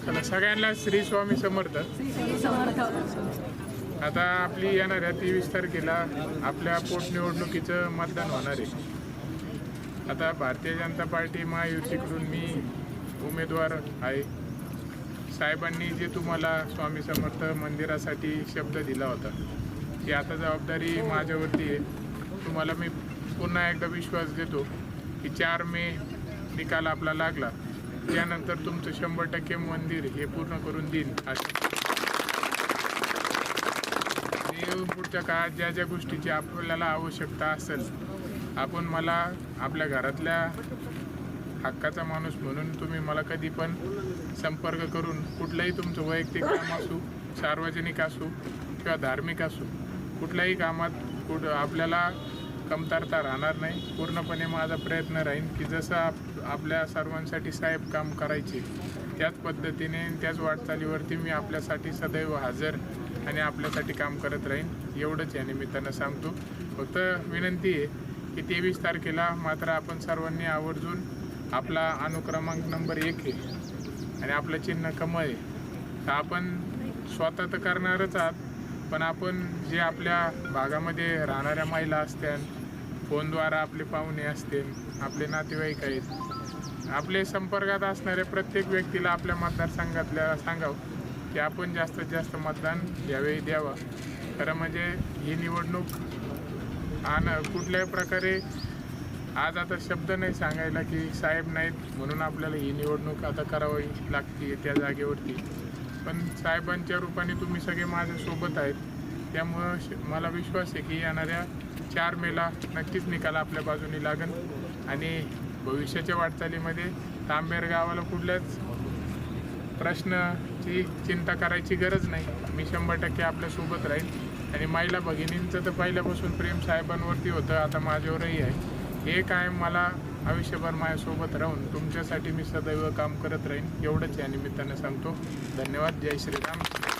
सगळ्यांना श्री स्वामी समर्थ. आता आपली येणाऱ्या 23 तारखेला आपल्या पोटनिवडणुकीचं मतदान होणार आहे. आता भारतीय जनता पार्टी महायुतीकडून मी उमेदवार आहे. साहेबांनी जे तुम्हाला स्वामी समर्थ मंदिरासाठी शब्द दिला होता ती आता जबाबदारी माझ्यावरती आहे. तुम्हाला मी पुन्हा एकदा विश्वास देतो की 4 मे निकाल आपला लागला त्यानंतर तुमचं 100% मंदिर हे पूर्ण करून देईन. आणि पुढच्या काळात ज्या ज्या गोष्टीची आपल्याला आवश्यकता असेल आपण मला आपल्या घरातल्या हक्काचा माणूस म्हणून तुम्ही मला कधी पण संपर्क करून कुठलंही तुमचं वैयक्तिक काम असू, सार्वजनिक असू किंवा धार्मिक असू, कुठल्याही कामात आपल्याला कमतरता राहणार नाही. पूर्णपणे माझा प्रयत्न राहील की जसं आपल्या सर्वांसाठी साहेब काम करायचे त्याच पद्धतीने त्याच वाटचालीवरती मी आपल्यासाठी सदैव हजर आणि आपल्यासाठी काम करत राहीन. एवढंच या निमित्तानं सांगतो. फक्त विनंती आहे की 23 तारखेला मात्र आपण सर्वांनी आवर्जून आपला अनुक्रमांक नंबर 1 आहे आणि आपलं चिन्ह कमळ आहे. तर आपण स्वतः तर करणारच आहात, पण आपण जे आपल्या भागामध्ये राहणाऱ्या महिला असतील, फोनद्वारा आपले पाहुणे असतील, आपले नातेवाईक आहेत, आपले संपर्कात असणाऱ्या प्रत्येक व्यक्तीला आपल्या मतदारसंघातल्या सांगावं की आपण जास्तीत जास्त मतदान यावेळी द्यावं. खरं म्हणजे ही निवडणूक कुठल्याही प्रकारे आज आता शब्द नाही सांगायला की साहेब नाहीत म्हणून आपल्याला ही निवडणूक आता करावी लागते त्या जागेवरती, पण साहेबांच्या रूपाने तुम्ही सगळे माझ्यासोबत आहेत. त्यामुळं मला विश्वास आहे की येणाऱ्या 4 मेला नक्कीच निकाल आपल्या बाजूने लागेल आणि भविष्याच्या वाटचालीमध्ये तांबेर गावाला कुठल्याच प्रश्नाची चिंता करायची गरज नाही. मी 100% आपल्यासोबत राहील आणि महिला भगिनींचं तर पहिल्यापासून प्रेम साहेबांवरती होतं, आता माझ्यावरही आहे. हे कायम मला आयुष्यभर माझ्यासोबत राहून तुमच्यासाठी मी सदैव काम करत राहीन. एवढंच या निमित्तानं सांगतो. धन्यवाद. जय श्रीराम.